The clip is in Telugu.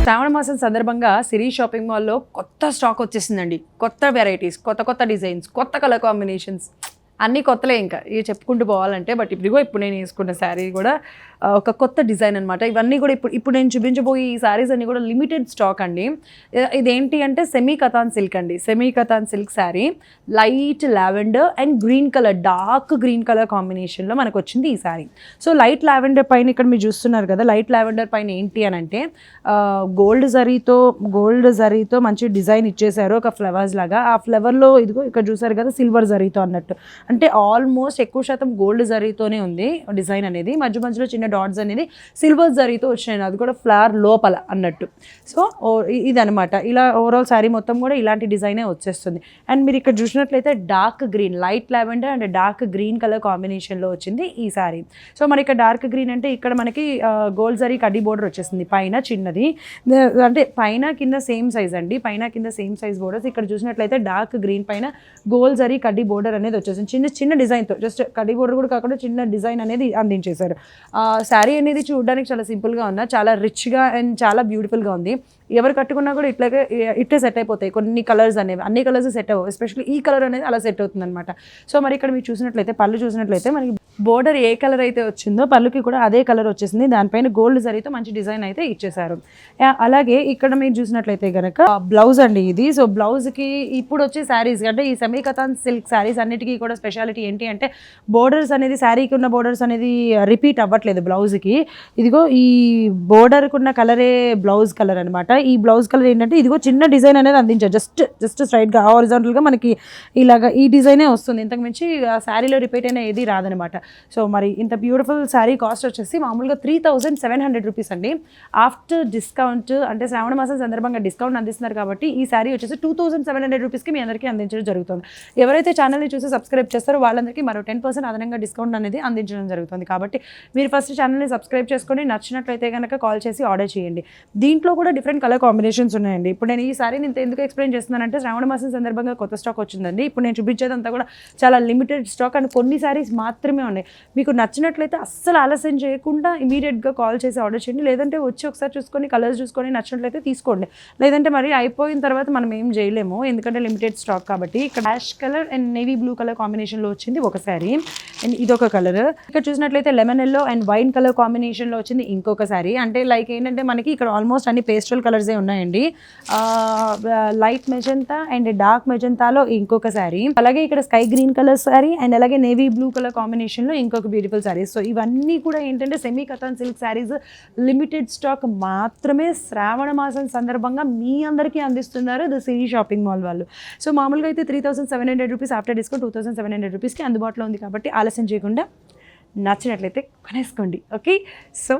శ్రావణ మాసం సందర్భంగా సిరి షాపింగ్ మాల్లో కొత్త స్టాక్ వచ్చేసిందండి. కొత్త వెరైటీస్, కొత్త డిజైన్స్, కొత్త కలర్ కాంబినేషన్స్ అన్నీ కొత్తలే ఇంకా ఇవి చెప్పుకుంటూ పోవాలంటే. బట్ ఇప్పుడు నేను వేసుకున్న శారీ కూడా ఒక కొత్త డిజైన్ అనమాట. ఇవన్నీ కూడా ఇప్పుడు నేను చూపించబోయే ఈ శారీస్ అన్నీ కూడా లిమిటెడ్ స్టాక్ అండి. ఇదేంటి అంటే సెమీ కథాన్ సిల్క్ అండి. Semi Katan silk sari light lavender and green colour, dark green colour కాంబినేషన్లో మనకు వచ్చింది ఈ శారీ. సో లైట్ లావెండర్ పైన ఇక్కడ మీరు చూస్తున్నారు కదా, లైట్ లావెండర్ పైన ఏంటి అని అంటే గోల్డ్ జరీతో మంచి డిజైన్ ఇచ్చేసారు, ఒక ఫ్లవర్స్ లాగా. ఆ ఫ్లవర్లో ఇదిగో ఇక్కడ చూసారు కదా సిల్వర్ జరీతో అన్నట్టు, అంటే ఆల్మోస్ట్ ఎక్కువ శాతం గోల్డ్ జరీతోనే ఉంది డిజైన్ అనేది. మధ్యలో చిన్న డాట్స్ అనేది సిల్వర్ జరీతో వచ్చినాయి, అది కూడా ఫ్లవర్ లోపల అన్నట్టు. సో ఇదనమాట. ఇలా ఓవరాల్ శారీ మొత్తం కూడా ఇలాంటి డిజైనే వచ్చేస్తుంది. అండ్ మీరు ఇక్కడ చూసినట్లయితే dark green, light lavender and dark green colour కాంబినేషన్లో వచ్చింది ఈ శారీ. సో మరి ఇక్కడ డార్క్ గ్రీన్ అంటే ఇక్కడ మనకి గోల్డ్ జరీ కడ్డీ బోర్డర్ వచ్చేసింది పైన చిన్నది, అంటే పైన కింద సేమ్ సైజ్ అండి, పైన కింద సేమ్ సైజ్ బోర్డర్స్. ఇక్కడ చూసినట్లయితే డార్క్ గ్రీన్ పైన గోల్డ్ జరీ కడ్డీ బోర్డర్ అనేది వచ్చేసింది, చిన్న డిజైన్తో. జస్ట్ కడ్డీ బోర్డర్ కూడా కాకుండా చిన్న డిజైన్ అనేది అందించేశారు. శారీ అనేది చూడడానికి చాలా సింపుల్గా ఉన్నా చాలా రిచ్గా అండ్ చాలా బ్యూటిఫుల్గా ఉంది. ఎవరు కట్టుకున్నా కూడా ఇట్లే సెట్ అయిపోతాయి. కొన్ని కలర్స్ అనేవి, అన్ని కలర్స్ సెట్ అవ్వవు, ఎస్పెషల్లీ ఈ కలర్ అనేది అలా సెట్ అవుతుంది అనమాట. సో మరి ఇక్కడ మీరు చూసినట్లయితే పళ్ళు చూసినట్లయితే మనకి బోర్డర్ ఏ కలర్ అయితే వచ్చిందో పళ్ళుకి కూడా అదే కలర్ వచ్చేసింది. దానిపైన గోల్డ్ జరీతో మంచి డిజైన్ అయితే ఇచ్చేసారు. అలాగే ఇక్కడ మీరు చూసినట్లయితే కనుక బ్లౌజ్ అండి ఇది. సో బ్లౌజ్కి ఇప్పుడు వచ్చే శారీస్ అంటే ఈ సెమీ కథాన్ సిల్క్ శారీస్ అన్నిటికీ కూడా స్పెషాలిటీ ఏంటి అంటే బోర్డర్స్ అనేది, శారీకి ఉన్న బోర్డర్స్ అనేది రిపీట్ అవ్వట్లేదు బ్లౌజ్కి. ఇదిగో ఈ బోర్డర్కి ఉన్న కలరే బ్లౌజ్ కలర్ అనమాట. ఈ బ్లౌజ్ కలర్ ఏంటంటే ఇదిగో చిన్న డిజైన్ అనేది అందించారు, జస్ట్ స్ట్రైట్గా హారిజాంటల్గా మనకి ఇలాగా ఈ డిజైనే వస్తుంది. ఇంతకు మించి శారీలో రిపీట్ అయినా ఏది రాదనమాట. సో మరి ఇంత బ్యూటిఫుల్ శారీ కాస్ట్ వచ్చేసి మామూలుగా 3700 రూపీస్ అండి. ఆఫ్టర్ డిస్కౌంట్ అంటే శ్రావణ మాసం సందర్భంగా డిస్కౌంట్ అందిస్తున్నారు కాబట్టి ఈ శారీ వచ్చేసి 2700 రూపీస్కి మీ అందరికీ అందించడం జరుగుతుంది. ఎవరైతే ఛానల్ని చూసి సబ్స్క్రైబ్ చేస్తారో వాళ్ళందరికీ మరో 10% అదనంగా డిస్కౌంట్ అనేది అందించడం జరుగుతుంది. కాబట్టి మీరు ఫస్ట్ ఛానల్ని సబ్స్క్రైబ్ చేసుకొని నచ్చినట్లయితే కనుక కాల్ చేసి ఆర్డర్ చేయండి. దీంట్లో కూడా డిఫరెంట్ కలర్ కాంబినేషన్స్ ఉన్నాయండి. ఇప్పుడు నేను ఈ శారీని ఎందుకు ఎక్స్ప్లెయిన్ చేస్తున్నానంటే శ్రావణ మాసం సందర్భంగా కొత్త స్టాక్ వచ్చిందండి. ఇప్పుడు నేను చూపించేదంతా కూడా చాలా లిమిటెడ్ స్టాక్ అండ్ కొన్ని శారీస్ మాత్రమే ఉన్నాయి. మీకు నచ్చినట్లయితే అస్సలు ఆలస్యం చేయకుండా ఇమీడియట్గా కాల్ చేసి ఆర్డర్ చేయండి. లేదంటే వచ్చి ఒకసారి చూసుకొని కలర్స్ చూసుకొని నచ్చినట్లయితే తీసుకోండి. లేదంటే మరి అయిపోయిన తర్వాత మనం ఏం చేయలేము, ఎందుకంటే లిమిటెడ్ స్టాక్ కాబట్టి. ఇక్కడ ash colour and navy blue colour కాంబినేషన్లో వచ్చింది ఒక శారీ, అండ్ ఇదొక కలర్. ఇక్కడ చూసినట్లయితే lemon yellow and wine colour కాంబినేషన్లో వచ్చింది ఇంకొక శారీ. అంటే లైక్ ఏంటంటే మనకి ఇక్కడ ఆల్మోస్ట్ అన్ని పేస్టల్ కలర్సే ఉన్నాయండి. లైట్ మెజంతా అండ్ డార్క్ మెజంతాలో ఇంకొక శారీ, అలాగే ఇక్కడ sky green colour sari and అలాగే నేవీ బ్లూ కలర్ కాంబినేషన్లో ఇంకొక బ్యూటిఫుల్ శారీస్. సో ఇవన్నీ కూడా ఏంటంటే semi Katan silk saris limited stock మాత్రమే శ్రావణ మాసం సందర్భంగా మీ అందరికీ అందిస్తున్నారు ది సిరి షాపింగ్ మాల్ వాళ్ళు. సో మామూలుగా అయితే 3700 రూపీస్, ఆఫ్టర్ డిస్కౌంట్ 2700 రూపీస్కి అందుబాటులో ఉంది. కాబట్టి ఆలస్యం చేయకుండా నచ్చినట్లయితే కొనేసుకోండి. Okay, so